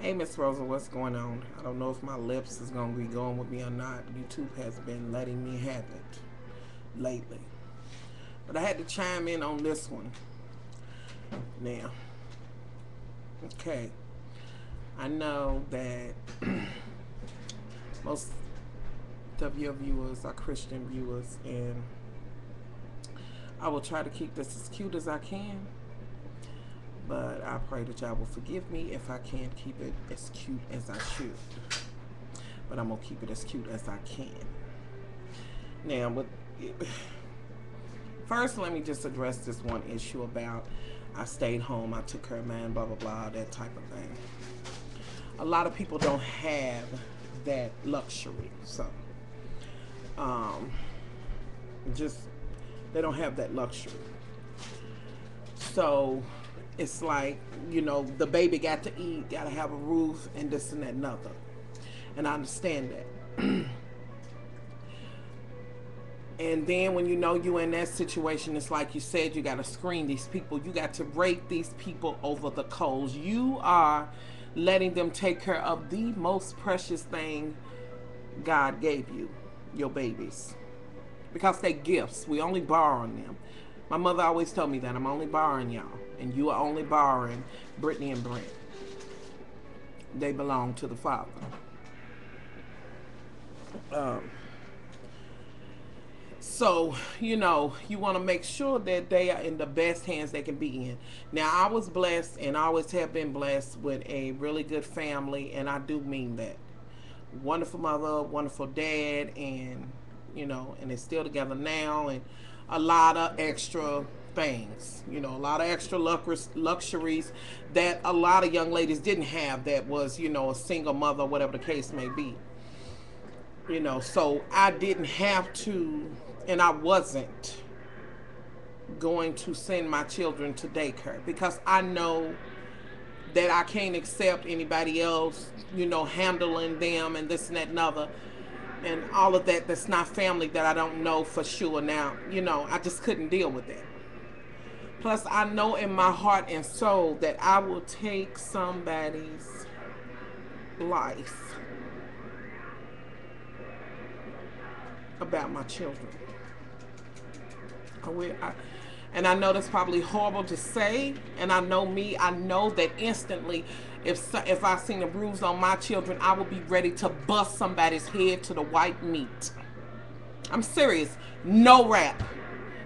Hey, Miss Rosa, what's going on? I don't know if my lips is going to be going with me or not. YouTube has been letting me have it lately. But I had to chime in on this one. Now, okay, I know that most of your viewers are Christian viewers, and I will try to keep this as cute as I can. But I pray that y'all will forgive me if I can't keep it as cute as I should. But I'm going to keep it as cute as I can. Now, but first, let me just address this one issue about I stayed home, I took care of man, blah, blah, blah, that type of thing. A lot of people don't have that luxury. So, um, just, they don't have that luxury. So, it's like, the baby got to eat, got to have a roof, and this and that and other. And I understand that. And then when you in that situation, it's like you said, you got to screen these people. You got to rake these people over the coals. You are letting them take care of the most precious thing God gave you, your babies. Because they gifts. We only borrowing them. My mother always told me that. I'm only borrowing y'all. And you are only borrowing Brittany and Brent. They belong to the Father. So, you want to make sure that they are in the best hands they can be in. Now, I was blessed and always have been blessed with a really good family, and I do mean that. Wonderful mother, wonderful dad, and, and they're still together now, and a lot of extra things, a lot of extra luxuries that a lot of young ladies didn't have that was, a single mother, whatever the case may be. So I didn't have to, and I wasn't going to send my children to daycare because I know that I can't accept anybody else, handling them and this and that and other and all of that that's not family that I don't know for sure now. I just couldn't deal with that. Plus, I know in my heart and soul that I will take somebody's life about my children. And I know that's probably horrible to say. And I know me. I know that instantly, if I seen a bruise on my children, I would be ready to bust somebody's head to the white meat. I'm serious. No rap.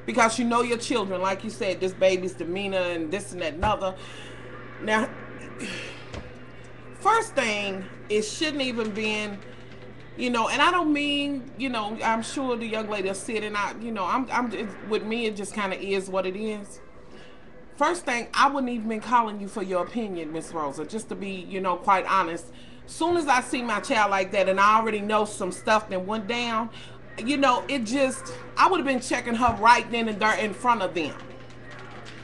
Because you know your children, like you said, this baby's demeanor and this and that and other. Now, first thing, it shouldn't even been, and I don't mean, I'm sure the young lady will sit and with me, it just kind of is what it is. First thing, I wouldn't even been calling you for your opinion, Miss Rosa, just to be, quite honest. Soon as I see my child like that and I already know some stuff that went down, it just, I would have been checking her right then and there in front of them.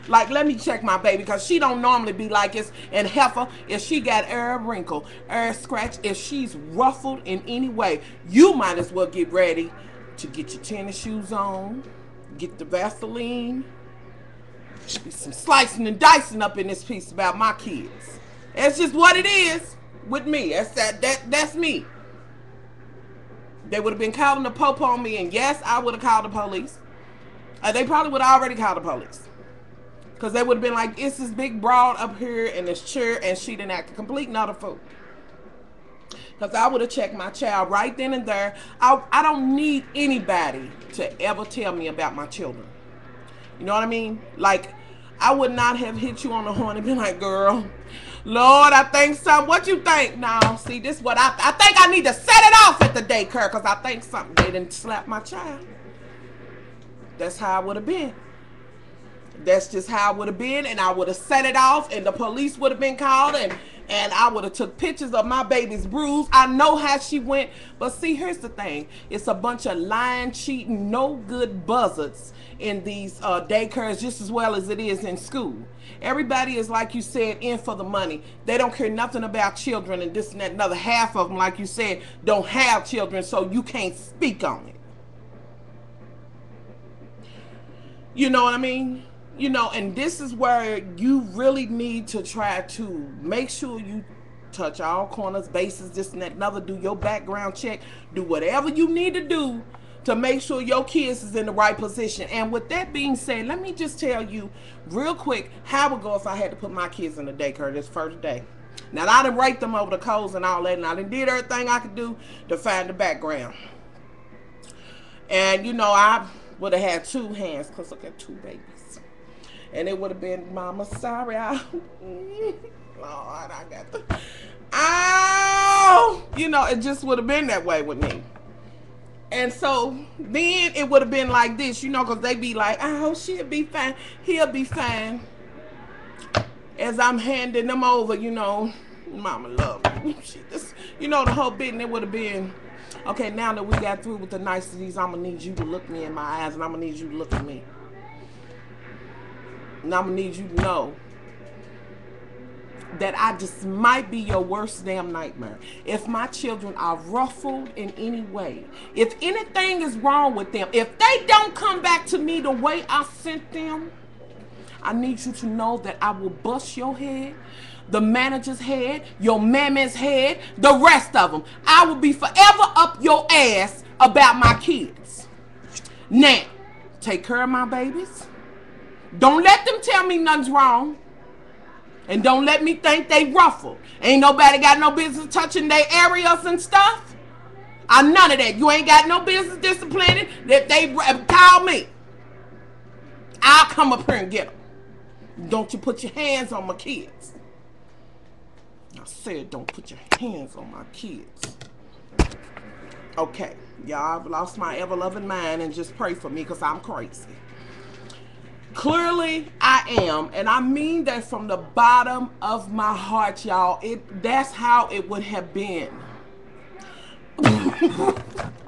Like, let me check my baby because she don't normally be like this. And heifer, if she got a wrinkle, a scratch, if she's ruffled in any way, you might as well get ready to get your tennis shoes on, get the Vaseline, be some slicing and dicing up in this piece about my kids. That's just what it is with me. That's me. They would have been calling the popo on me, and yes, I would have called the police. They probably would have already called the police. Because they would have been like, it's this big broad up here in this chair, and she didn't act a complete not a fool. Because I would have checked my child right then and there. I don't need anybody to ever tell me about my children. You know what I mean? Like, I would not have hit you on the horn and been like, girl, Lord, I think something. What you think? No, see, this is what I think I need to set it off at the daycare because I think something. They didn't slap my child. That's how I would have been. That's just how it would have been, and I would have set it off, and the police would have been called, and I would have took pictures of my baby's bruise. I know how she went, but see, here's the thing. It's a bunch of lying, cheating, no good buzzards in these daycares just as well as it is in school. Everybody is, like you said, in for the money. They don't care nothing about children and this and that. Another half of them, like you said, don't have children, so you can't speak on it. You know what I mean? And this is where you really need to try to make sure you touch all corners, bases, this and that, another. Do your background check. Do whatever you need to do to make sure your kids is in the right position. And with that being said, let me just tell you real quick how it would go if I had to put my kids in the daycare this first day. Now, I done rate them over the codes and all that, and I done did everything I could do to find the background. And, you know, I would have had two hands, because look at two babies. And it would have been, Mama, sorry. Lord, I got the... Ow! You know, it just would have been that way with me. And so then it would have been like this, you know, because they be like, oh, she'll be fine. He'll be fine. As I'm handing them over, you know, Mama love me. She just, you know, the whole bit, and it would have been, okay, now that we got through with the niceties, I'm going to need you to look me in my eyes, and I'm going to need you to look at me. And I'm going to need you to know that I just might be your worst damn nightmare. If my children are ruffled in any way, if anything is wrong with them, if they don't come back to me the way I sent them, I need you to know that I will bust your head, the manager's head, your mama's head, the rest of them. I will be forever up your ass about my kids. Now, take care of my babies. Don't let them tell me nothing's wrong. And don't let me think they ruffled. Ain't nobody got no business touching their areas and stuff. None of that. You ain't got no business disciplining. That they call me. I'll come up here and get them. Don't you put your hands on my kids. I said don't put your hands on my kids. Okay. Y'all, I've lost my ever-loving mind, and just pray for me because I'm crazy. Clearly, I am, and I mean that from the bottom of my heart, y'all. That's how it would have been.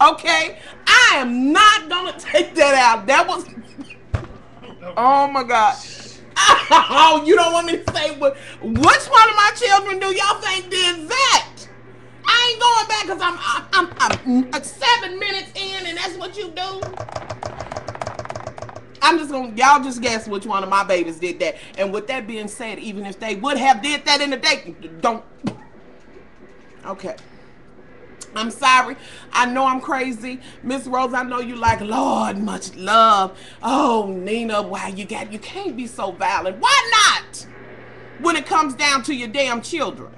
Okay? I am not going to take that out. That was... Oh, my God. Oh, you don't want me to say which one of my children do y'all think did that? I ain't going back because I'm 7 minutes in, and that's what you do? I'm just gonna, y'all just guess which one of my babies did that. And with that being said, even if they would have did that in the day, don't. Okay. I'm sorry. I know I'm crazy. Miss Rose, I know you like, Lord, much love. Oh, Nina, why you can't be so violent. Why not? When it comes down to your damn children.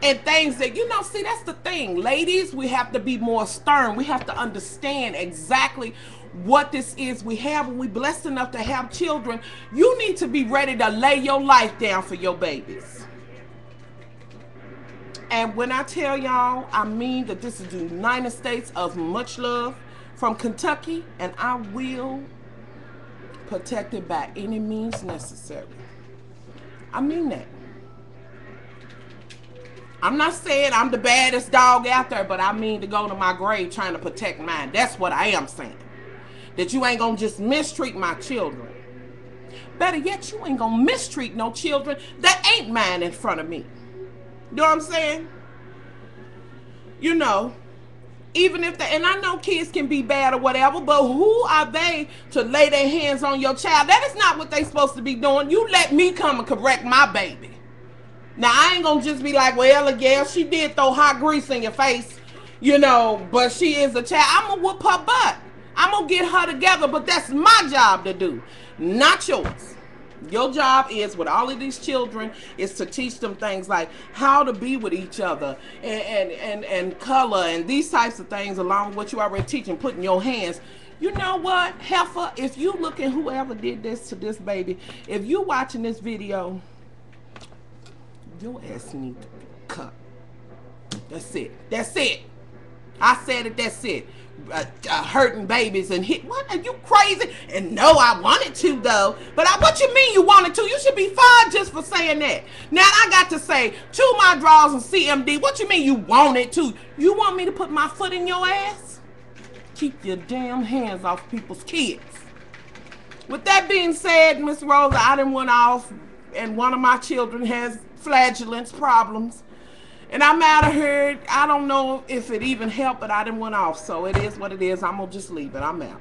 And things that, you know, see, that's the thing. Ladies, we have to be more stern. We have to understand exactly what this is we have. When we blessed enough to have children, you need to be ready to lay your life down for your babies. And when I tell y'all, I mean that this is the United States of much love from Kentucky, and I will protect it by any means necessary. I mean that. I'm not saying I'm the baddest dog out there, but I mean to go to my grave trying to protect mine. That's what I am saying. That you ain't gonna just mistreat my children. Better yet, you ain't gonna mistreat no children that ain't mine in front of me. You know what I'm saying? You know, even if they, and I know kids can be bad or whatever, but who are they to lay their hands on your child? That is not what they supposed to be doing. You let me come and correct my baby. Now, I ain't gonna just be like, well, yeah, she did throw hot grease in your face, you know, but she is a child. I'm gonna whoop her butt. I'm gonna get her together, but that's my job to do, not yours. Your job is, with all of these children, is to teach them things like how to be with each other and color and these types of things, along with what you already teaching, putting your hands. You know what, heifer, if you looking, whoever did this to this baby, if you watching this video, your ass need to be cut. That's it. That's it. I said it, that's it. Hurting babies and hit. What, are you crazy? And no, I wanted to though. But what you mean you wanted to? You should be fired just for saying that. Now I got to say, chew my draws and CMD. What you mean you wanted to? You want me to put my foot in your ass? Keep your damn hands off people's kids. With that being said, Miss Rosa, I done went off, and one of my children has flatulence problems. And I'm out of here. I don't know if it even helped, but I done went off. So it is what it is. I'm going to just leave it. I'm out.